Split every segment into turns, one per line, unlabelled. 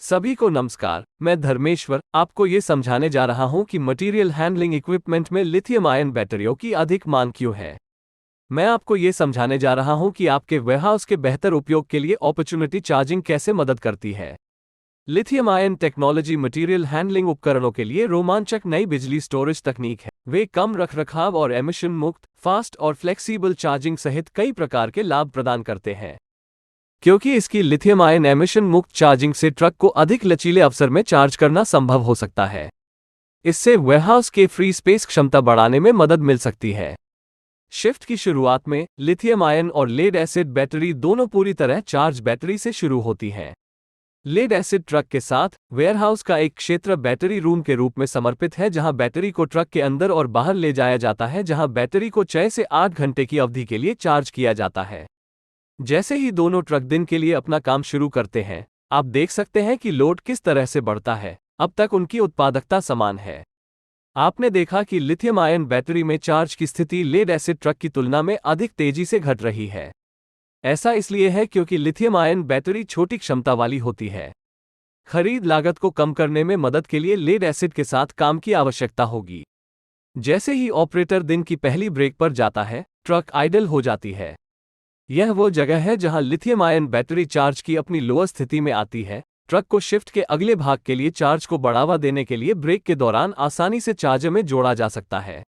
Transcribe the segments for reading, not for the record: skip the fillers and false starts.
सभी को नमस्कार। मैं धर्मेश्वर आपको ये समझाने जा रहा हूँ कि मटेरियल हैंडलिंग इक्विपमेंट में लिथियम आयन बैटरियों की अधिक मांग क्यों है। मैं आपको ये समझाने जा रहा हूँ कि आपके वेयरहाउस के बेहतर उपयोग के लिए अपॉर्चुनिटी चार्जिंग कैसे मदद करती है। Lithium ion technology material handling उपकरणों के लिए रोमांचक नई बिजली स्टोरेज तकनीक है। वे कम रखरखाव और एमिशन मुक्त, फास्ट और फ्लेक्सिबल चार्जिंग सहित कई प्रकार के लाभ प्रदान करते हैं। क्योंकि इसकी लिथियम आयन एमिशन मुक्त चार्जिंग से ट्रक को अधिक लचीले अवसर में चार्ज करना संभव हो सकता है। इससे वेयरहाउस के फ्री स्पेस क्षमता बढ़ाने में मदद मिल सकती है। शिफ्ट की शुरुआत में लिथियम आयन और लेड एसिड बैटरी दोनों पूरी तरह चार्ज बैटरी से शुरू होती हैं। लेड एसिड ट्रक के साथ वेयरहाउस का एक क्षेत्र बैटरी रूम के रूप में समर्पित है, जहां बैटरी को ट्रक के अंदर और बाहर ले जाया जाता है, जहां बैटरी को 6 से 8 घंटे की अवधि के लिए चार्ज किया जाता है। जैसे ही दोनों ट्रक दिन के लिए अपना काम शुरू करते हैं, आप देख सकते हैं कि लोड किस तरह से बढ़ता है। अब तक उनकी उत्पादकता समान है। आपने देखा कि लिथियम आयन बैटरी में चार्ज की स्थिति लेड एसिड ट्रक की तुलना में अधिक तेजी से घट रही है। ऐसा इसलिए है क्योंकि लिथियम आयन बैटरी छोटी क्षमता वाली होती है। खरीद लागत को कम करने में मदद के लिए लेड एसिड के साथ काम की आवश्यकता होगी। जैसे ही ऑपरेटर दिन की पहली ब्रेक पर जाता है, ट्रक आइडल हो जाती है। यह वो जगह है जहां लिथियम आयन बैटरी चार्ज की अपनी लोअर स्थिति में आती है। ट्रक को शिफ्ट के अगले भाग के लिए चार्ज को बढ़ावा देने के लिए ब्रेक के दौरान आसानी से चार्जर में जोड़ा जा सकता है।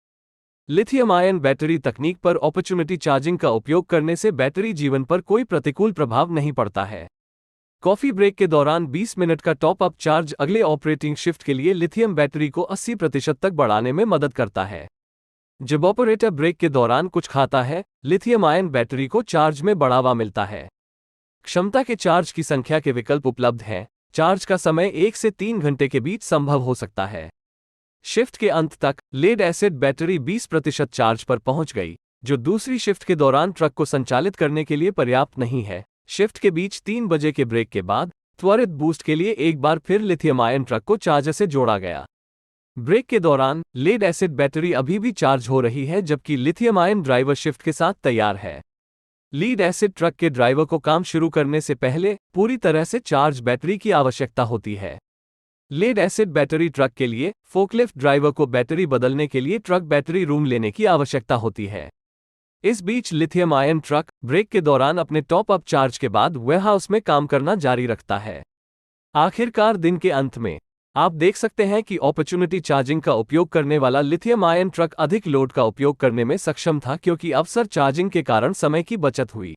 लिथियम आयन बैटरी तकनीक पर अपॉर्चुनिटी चार्जिंग का उपयोग करने से बैटरी जीवन पर कोई प्रतिकूल प्रभाव नहीं पड़ता है। कॉफी ब्रेक के दौरान 20 मिनट का टॉप अप चार्ज अगले ऑपरेटिंग शिफ्ट के लिए लिथियम बैटरी को 80% तक बढ़ाने में मदद करता है। जब ऑपरेटर ब्रेक के दौरान कुछ खाता है, लिथियम आयन बैटरी को चार्ज में बढ़ावा मिलता है। क्षमता के चार्ज की संख्या के विकल्प उपलब्ध हैं। चार्ज का समय 1 से 3 घंटे के बीच संभव हो सकता है। शिफ्ट के अंत तक लेड एसिड बैटरी 20% चार्ज पर पहुंच गई, जो दूसरी शिफ्ट के दौरान ट्रक को संचालित करने के लिए पर्याप्त नहीं है। शिफ्ट के बीच 3 बजे के ब्रेक के बाद त्वरित बूस्ट के लिए एक बार फिर लिथियम आयन ट्रक को चार्जर से जोड़ा गया। ब्रेक के दौरान लेड एसिड बैटरी अभी भी चार्ज हो रही है, जबकि लिथियम आयन ड्राइवर शिफ्ट के साथ तैयार है। लीड एसिड ट्रक के ड्राइवर को काम शुरू करने से पहले पूरी तरह से चार्ज बैटरी की आवश्यकता होती है। लेड एसिड बैटरी ट्रक के लिए फोकलिफ्ट ड्राइवर को बैटरी बदलने के लिए ट्रक बैटरी रूम लेने की आवश्यकता होती है। इस बीच लिथियम आयन ट्रक ब्रेक के दौरान अपने टॉप अप चार्ज के बाद वेयरहाउस में काम करना जारी रखता है। आखिरकार दिन के अंत में आप देख सकते हैं कि अपॉर्चुनिटी चार्जिंग का उपयोग करने वाला लिथियम आयन ट्रक अधिक लोड का उपयोग करने में सक्षम था, क्योंकि अवसर चार्जिंग के कारण समय की बचत हुई।